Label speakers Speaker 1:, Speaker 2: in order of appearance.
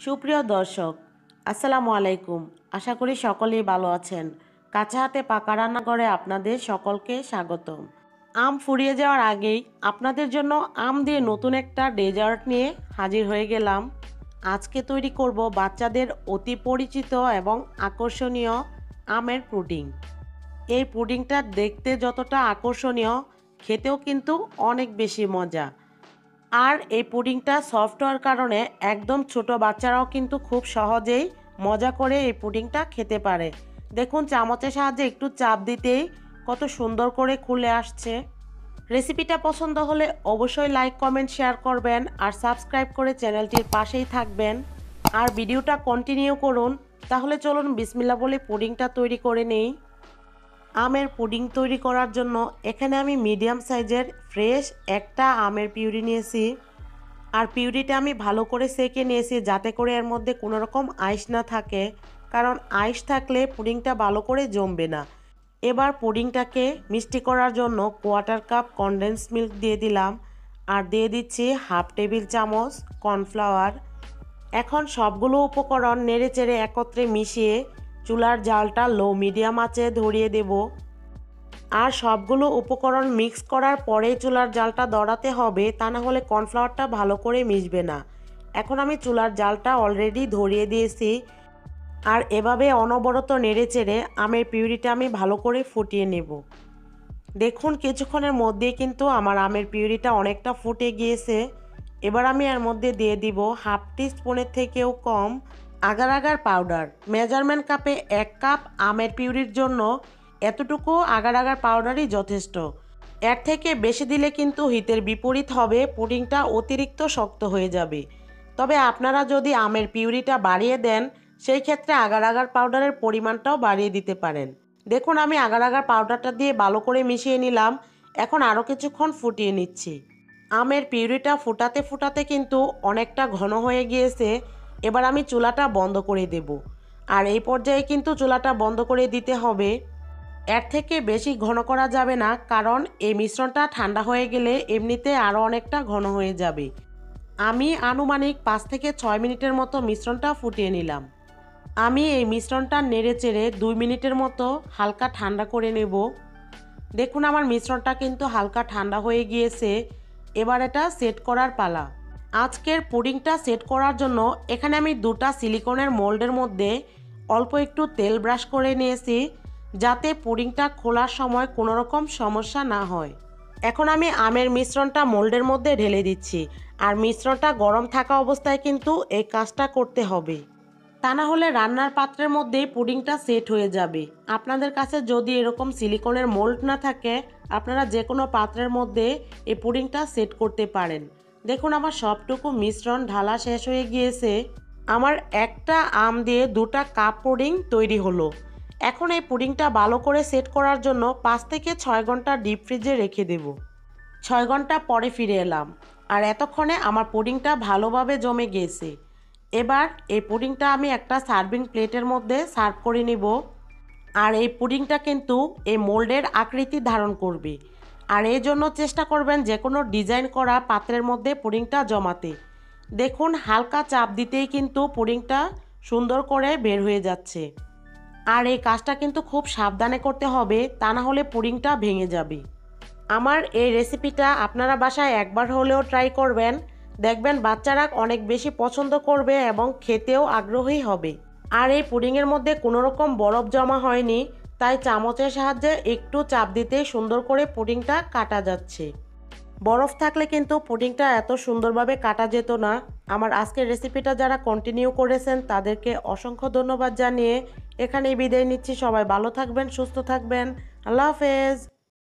Speaker 1: সুপ্রিয় দর্শক, আসসালামু আলাইকুম। আশা করি সকলেই ভালো আছেন। কাঁচা হাতে পাকা রান্নাঘরে আপনাদের সকলকে স্বাগতম। আম ফুরিয়ে যাওয়ার আগেই আপনাদের জন্য আম দিয়ে নতুন একটা ডেজার্ট নিয়ে হাজির হয়ে গেলাম। আজকে তৈরি করব বাচ্চাদের অতি পরিচিত এবং আকর্ষণীয় আমের পুডিং। এই পুডিংটা দেখতে যতটা আকর্ষণীয়, খেতেও কিন্তু অনেক বেশি মজা। আর এই পুডিংটা সফট হওয়ার কারণে একদম ছোট বাচ্চারাও কিন্তু খুব সহজেই মজা করে এই পুডিংটা খেতে পারে। দেখুন, চামচের সাহায্যে একটু চাপ দিতেই কত সুন্দর করে খুলে আসছে। রেসিপিটা পছন্দ হলে অবশ্যই লাইক, কমেন্ট, শেয়ার করবেন আর সাবস্ক্রাইব করে চ্যানেলটির পাশেই থাকবেন। আর ভিডিওটা কন্টিনিউ করুন। তাহলে চলুন বিসমিল্লাহ বলে পুডিংটা তৈরি করে নেই। আমের পুডিং তৈরি করার জন্য এখানে আমি মিডিয়াম সাইজের ফ্রেশ একটা আমের পিউরি নিয়েছি। আর পিউরিটা আমি ভালো করে সেঁকে নিয়েছি যাতে করে এর মধ্যে কোনো রকম আইস না থাকে, কারণ আইস থাকলে পুডিংটা ভালো করে জমবে না। এবার পুডিংটাকে মিষ্টি করার জন্য কোয়ার্টার কাপ কনডেন্স মিল্ক দিয়ে দিলাম আর দিয়ে দিচ্ছি হাফ টেবিল চামচ কর্নফ্লাওয়ার। এখন সবগুলো উপকরণ নেড়েচেড়ে একত্রে মিশিয়ে চুলার জালটা লো মিডিয়াম আঁচে ধরিয়ে দেব। আর সবগুলো উপকরণ মিক্স করার পরেই চুলার জালটা ধরাতে হবে, তা না হলে কর্নফ্লাওয়ারটা ভালো করে মিশবে না। এখন আমি চুলার জালটা অলরেডি ধরিয়ে দিয়েছি আর এভাবে অনবরত নেড়েচেড়ে আমের পিউরিটা আমি ভালো করে ফুটিয়ে নেব। দেখুন, কিছুক্ষণের মধ্যেই কিন্তু আমার আমের পিউরিটা অনেকটা ফুটে গিয়েছে। এবার আমি এর মধ্যে দিয়ে দিব হাফ টি স্পুনের থেকেও কম আগার পাউডার। মেজারমেন্ট কাপে 1 কাপ আমের পিউরির জন্য এতটুকু আগার পাউডারই যথেষ্ট। এর থেকে বেশি দিলে কিন্তু হিতের বিপরীত হবে, পুডিংটা অতিরিক্ত শক্ত হয়ে যাবে। তবে আপনারা যদি আমের পিউরিটা বাড়িয়ে দেন, সেই ক্ষেত্রে আগার পাউডারের পরিমাণটাও বাড়িয়ে দিতে পারেন। দেখুন, আমি আগার পাউডারটা দিয়ে ভালো করে মিশিয়ে নিলাম। এখন আরও কিছুক্ষণ ফুটিয়ে নিচ্ছি। আমের পিউরিটা ফুটাতে ফুটাতে কিন্তু অনেকটা ঘন হয়ে গিয়েছে। এবার আমি চুলাটা বন্ধ করে দেব। আর এই পর্যায়ে কিন্তু চুলাটা বন্ধ করে দিতে হবে। এর থেকে বেশি ঘন করা যাবে না, কারণ এই মিশ্রণটা ঠান্ডা হয়ে গেলে এমনিতে আরও অনেকটা ঘন হয়ে যাবে। আমি আনুমানিক 5 থেকে 6 মিনিটের মতো মিশ্রণটা ফুটিয়ে নিলাম। আমি এই মিশ্রণটা নেড়েচেড়ে 2 মিনিটের মতো হালকা ঠান্ডা করে নেব। দেখুন, আমার মিশ্রণটা কিন্তু হালকা ঠান্ডা হয়ে গিয়েছে। এবার এটা সেট করার পালা। আজকের পুডিংটা সেট করার জন্য এখানে আমি 2টা সিলিকনের মোল্ডের মধ্যে অল্প একটু তেল ব্রাশ করে নিয়েছি, যাতে পুডিংটা খোলার সময় কোনো রকম সমস্যা না হয়। এখন আমি আমের মিশ্রণটা মোল্ডের মধ্যে ঢেলে দিচ্ছি। আর মিশ্রণটা গরম থাকা অবস্থায় কিন্তু এই কাজটা করতে হবে, তা না হলে রান্নার পাত্রের মধ্যেই পুডিংটা সেট হয়ে যাবে। আপনাদের কাছে যদি এরকম সিলিকনের মোল্ড না থাকে, আপনারা যে কোনো পাত্রের মধ্যে এই পুডিংটা সেট করতে পারেন। দেখুন, আমার সবটুকু মিশ্রণ ঢালা শেষ হয়ে গিয়েছে। আমার একটা আম দিয়ে 2টা কাপ পুডিং তৈরি হলো। এখন এই পুডিংটা ভালো করে সেট করার জন্য 5 থেকে 6 ঘন্টা ডিপ ফ্রিজে রেখে দেব। 6 ঘন্টা পরে ফিরে এলাম আর এতক্ষণে আমার পুডিংটা ভালোভাবে জমে গিয়েছে। এবার এই পুডিংটা আমি একটা সার্ভিং প্লেটের মধ্যে সার্ভ করে নিব। আর এই পুডিংটা কিন্তু এই মোল্ডের আকৃতি ধারণ করবে। আর এই জন্য চেষ্টা করবেন যে কোনো ডিজাইন করা পাত্রের মধ্যে পুডিংটা জমাতে। দেখুন, হালকা চাপ দিতেই কিন্তু পুডিংটা সুন্দর করে বের হয়ে যাচ্ছে। আর এই কাজটা কিন্তু খুব সাবধানে করতে হবে, তা না হলে পুডিংটা ভেঙে যাবে। আমার এই রেসিপিটা আপনারা বাসায় একবার হলেও ট্রাই করবেন। দেখবেন বাচ্চারা অনেক বেশি পছন্দ করবে এবং খেতেও আগ্রহী হবে। আর এই পুডিংয়ের মধ্যে কোনো রকম বরফ জমা হয়নি, তাই চামচের সাহায্যে একটু চাপ দিতেই সুন্দর করে পুডিংটা কাটা যাচ্ছে। বরফ থাকলে কিন্তু পুডিংটা এত সুন্দরভাবে কাটা যেত না। আমার আজকের রেসিপিটা যারা কন্টিনিউ করেছেন তাদেরকে অসংখ্য ধন্যবাদ জানিয়ে এখানেই বিদায় নিচ্ছি। সবাই ভালো থাকবেন, সুস্থ থাকবেন। আল্লাহ হাফেজ।